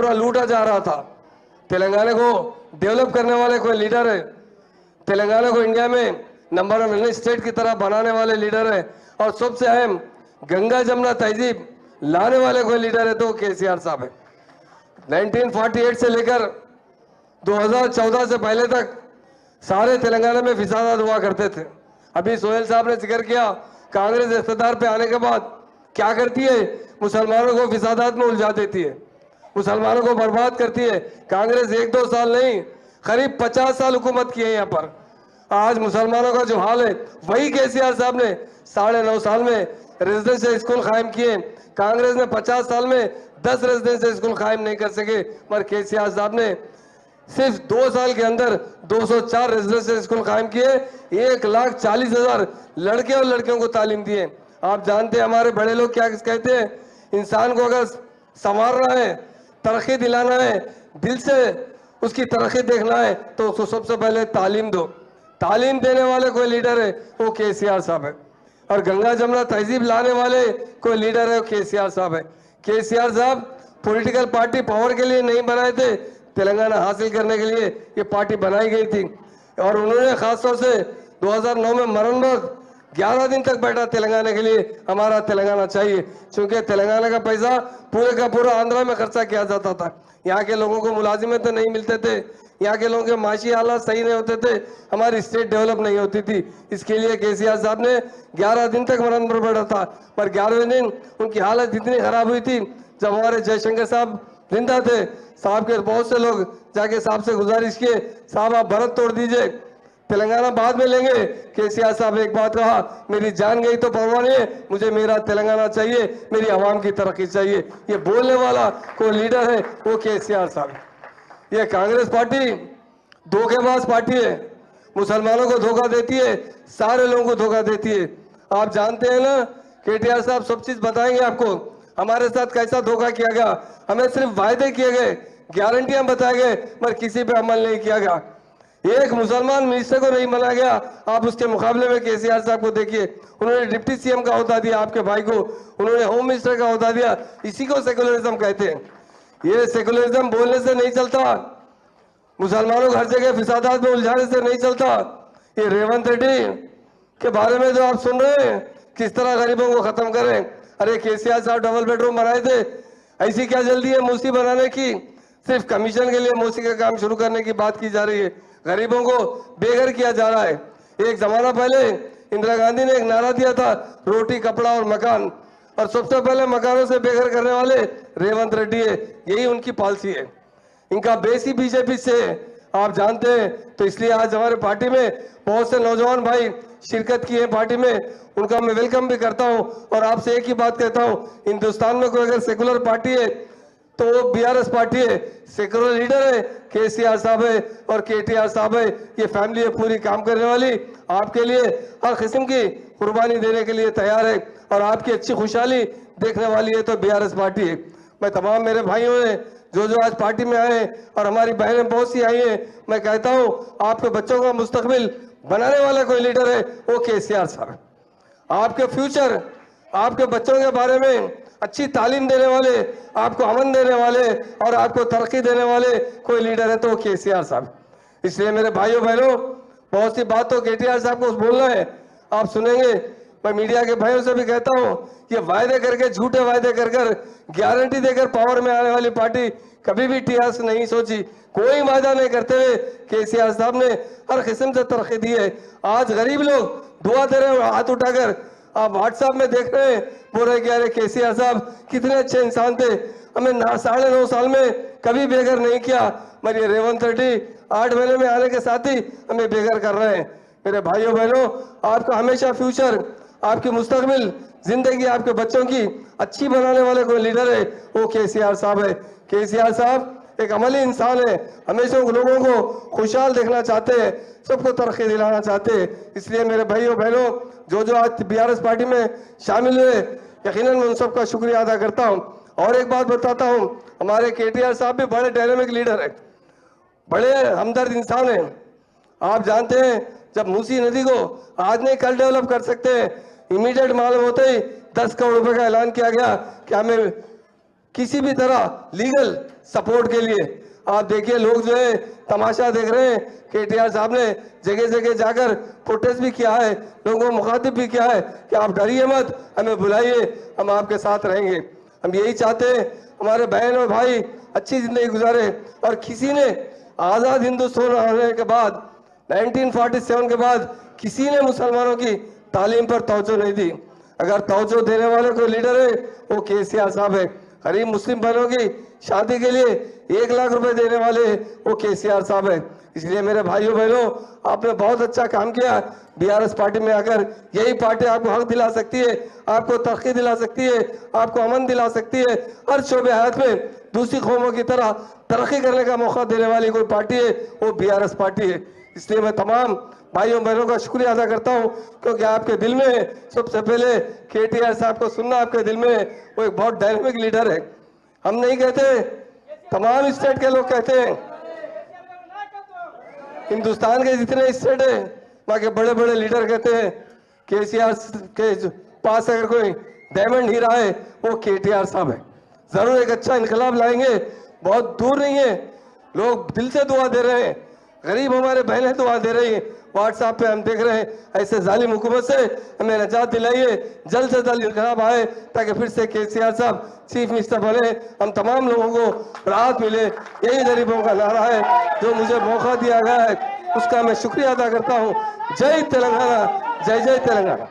पूरा लूटा जा रहा था। तेलंगाना को डेवलप करने वाले कोई लीडर है, तेलंगाना को इंडिया में नंबर 1 स्टेट की तरह बनाने वाले लीडर है, और सबसे अहम गंगा जमुना तहजीब लाने वाले कोई लीडर है तो केसीआर साहब है। 1948 से लेकर 2014 से पहले तक सारे तेलंगाना में फिसादात हुआ करते थे। अभी सोहेल साहब ने जिक्र किया, कांग्रेस इख्तियार पे आने के बाद क्या करती है, मुसलमानों को फिसादात में उलझा देती है, मुसलमानों को बर्बाद करती है। कांग्रेस 1-2 साल नहीं, करीब 50 साल हुकूमत की है यहाँ पर। आज मुसलमानों का जो हाल है वही केसीआर साहब ने 9.5 साल में रेजिडेंशियल स्कूल कायम किए। कांग्रेस ने 50 साल में 10 रेजिडेंशियल स्कूल कायम नहीं कर सके, पर केसीआर साहब ने सिर्फ 2 साल के अंदर 204 रेजिडेंशियल स्कूल कायम किए, 1,40,000 लड़के और लड़कियों को तालीम दिए। आप जानते हैं हमारे बड़े लोग क्या कहते हैं, इंसान को अगर संवारना है, तरक्की दिलाना है, दिल से उसकी तरक्की देखना है तो उसको सबसे पहले तालीम दो। तालीम देने वाले कोई लीडर है वो केसीआर साहब है, और गंगा जमुना तहजीब लाने वाले कोई लीडर है वो केसीआर साहब है। केसीआर साहब पॉलिटिकल पार्टी पावर के लिए नहीं बनाए थे, तेलंगाना हासिल करने के लिए ये पार्टी बनाई गई थी। और उन्होंने खासतौर से 2009 में मरण वक्त 11 दिन तक बैठा तेलंगाना के लिए, हमारा तेलंगाना चाहिए, क्योंकि तेलंगाना का पैसा पूरे का पूरा आंध्रा में खर्चा किया जाता था। यहाँ के लोगों को मुलाजिमत नहीं मिलते थे, यहाँ के लोगों के माशी हालात सही नहीं होते थे, हमारी स्टेट डेवलप नहीं होती थी। इसके लिए केसीआर साहब ने 11 दिन तक मरण पर बैठा था, पर 11वें दिन उनकी हालत इतनी खराब हुई थी, जब हमारे जयशंकर साहब जिंदा थे, साहब के बहुत से लोग जाके साहब से गुजारिश किए, साहब आप भारत तोड़ दीजिए, तेलंगाना बाद में लेंगे। केसीआर साहब एक बात कहा, मेरी जान गई तो परवाह नहीं है, मुझे मेरा तेलंगाना चाहिए, मेरी आवाम की तरक्की चाहिए। ये बोलने वाला कोई लीडर है वो केसीआर साहब। ये कांग्रेस पार्टी धोखेबाज पार्टी है, मुसलमानों को धोखा देती है, सारे लोगों को धोखा देती है। आप जानते हैं ना, केटीआर साहब सब चीज बताएंगे आपको, हमारे साथ कैसा धोखा किया गया। हमें सिर्फ वायदे किए गए, गारंटियां बताए गए, पर किसी पे अमल नहीं किया गया। एक मुसलमान मिनिस्टर को नहीं बनाया गया। आप उसके मुकाबले में केसीआर साहब को देखिए, उन्होंने डिप्टी सीएम का ओहदा दिया आपके भाई को, उन्होंने होम मिनिस्टर का ओहदा दिया। इसी को सेकुलरिज्म कहते हैं। ये सेकुलरिज्म बोलने से नहीं चलता, मुसलमानों को हर जगह फिसादात में उलझाने से नहीं चलता। ये रेवंत रेड्डी के बारे में जो आप सुन रहे हैं, किस तरह गरीबों को खत्म करें। अरे केसीआर साहब डबल बेडरूम बनाए थे, ऐसी क्या जल्दी है मूसी बनाने की, सिर्फ कमीशन के लिए मूसी का काम शुरू करने की बात की जा रही है। गरीबों को बेघर किया जा रहा है। एक जमाना पहले इंदिरा गांधी ने एक नारा दिया था, रोटी कपड़ा और मकान, और सबसे पहले मकानों से बेघर करने वाले रेवंत रेड्डी है। यही उनकी पॉलिसी है, इनका बेस ही बीजेपी से है, आप जानते हैं। तो इसलिए आज हमारे पार्टी में बहुत से नौजवान भाई शिरकत की है पार्टी में, उनका मैं वेलकम भी करता हूं। और आपसे एक ही बात कहता हूं, हिंदुस्तान में कोई अगर सेकुलर पार्टी है तो वो बीआरएस पार्टी है। सेकुलर लीडर है केसीआर साहब है और केटीआर साहब है। ये फैमिली है पूरी काम करने वाली, आपके लिए हर किस्म की कुर्बानी देने के लिए तैयार है, और आपकी अच्छी खुशहाली देखने वाली है तो बीआरएस पार्टी है। मैं तमाम मेरे भाइयों ने जो आज पार्टी में आए और हमारी बहनें बहुत सी आई हैं, मैं कहता हूं आपके बच्चों का मुस्तकबिल बनाने वाला कोई लीडर है वो केसीआर साहब है। आपके फ्यूचर, आपके बच्चों के बारे में अच्छी तालीम देने वाले, आपको अमन देने वाले और आपको तरक्की देने वाले कोई लीडर है तो वो केसीआर साहब। इसलिए मेरे भाइयों बहनों, बहुत सी बात तो केटीआर साहब को बोलना है, आप सुनेंगे। मैं मीडिया के भाइयों से भी कहता हूं, ये वायदे करके, झूठे वायदे कर गारंटी देकर पावर में आने वाली पार्टी कभी भी टीआर से नहीं सोची। कोई वायदा नहीं करते हुए केसीआर साहब ने हर किस्म से तरक्की दी है। आज गरीब लोग दुआ दे रहे हैं हाथ उठाकर, आप व्हाट्सएप में देख रहे हैं, बोल रहे कि अरे केसीआर साहब कितने अच्छे इंसान थे, हमें 9.5 साल में कभी बेघर नहीं किया। मगर ये रेवंत रेड्डी 8 महीने में आने के साथ ही हमें बेघर कर रहे हैं। मेरे भाइयों बहनों, आपका हमेशा फ्यूचर, आपकी मुस्तकबिल, जिंदगी आपके बच्चों की अच्छी बनाने वाले कोई लीडर है वो केसीआर साहब है। केसीआर साहब एक अमली इंसान है, हमेशा लोगों को खुशहाल देखना चाहते हैं, सबको तरक्की दिलाना चाहते हैं। इसलिए मेरे भाइयों बहनों, जो आज बीआरएस पार्टी में शामिल हुए, यकीनन मैं उन सबका शुक्रिया अदा करता हूं। और एक बात बताता हूं, हमारे केटीआर साहब भी बड़े डायनेमिक लीडर है, बड़े हमदर्द इंसान है। आप जानते हैं, जब मूसी नदी को आज नहीं कल डेवलप कर सकते हैं, इमीडिएट मालूम होते ही 10 करोड़ रुपए का ऐलान किया गया कि हमें किसी भी तरह लीगल सपोर्ट के लिए। आप देखिए लोग जो है तमाशा देख रहे हैं। केटीआर साहब ने जगह जगह जाकर प्रोटेस्ट भी किया है, लोगों को मुखातिब भी किया है कि आप डरिए मत, हमें बुलाइए, हम आपके साथ रहेंगे। हम यही चाहते हैं हमारे बहन और भाई अच्छी जिंदगी गुजारे। और किसी ने आज़ाद हिंदुस्तान आने के बाद 1947 के बाद किसी ने मुसलमानों की तालीम पर तवज्जो नहीं दी। अगर तवज्जो देने वाले कोई लीडर है वो केसीआर साहब है। गरीब मुस्लिम बहनों की शादी के लिए 1 लाख रुपए देने वाले वो केसीआर साहब है। इसलिए मेरे भाइयों बहनों, आपने बहुत अच्छा काम किया। बीआरएस पार्टी में आकर यही पार्टी आपको हक दिला सकती है, आपको तरक्की दिला सकती है, आपको अमन दिला सकती है। हर शोबे हयात में दूसरी कौमों की तरह तरक्की करने का मौका देने वाली कोई पार्टी है वो बीआरएस पार्टी है। इसलिए मैं तमाम भाइयों बहनों का शुक्रिया अदा करता हूं, क्योंकि आपके दिल में है। सबसे पहले केटीआर साहब को सुनना आपके दिल में है। वो एक बहुत डायनेमिक लीडर है। हम नहीं कहते, तमाम स्टेट के लोग कहते हैं, हिंदुस्तान के जितने स्टेट है वहाँ के बड़े बड़े लीडर कहते हैं केसीआर के पास अगर कोई डायमंड हीरा है वो केटीआर साहब है। जरूर एक अच्छा इनकलाब लाएंगे, बहुत दूर नहीं है। लोग दिल से दुआ दे रहे हैं, गरीब हमारे बहनें दुआ दे रही हैं। व्हाट्सएप पे हम देख रहे हैं, ऐसे जालिम हुकूमत से हमें निजात दिलाइए, जल्द से जल्द इनकलाब आए ताकि फिर से केसीआर साहब चीफ मिनिस्टर बने, हम तमाम लोगों को राहत मिले। यही गरीबों का नारा है। जो मुझे मौका दिया गया है उसका मैं शुक्रिया अदा करता हूँ। जय तेलंगाना, जय जय तेलंगाना।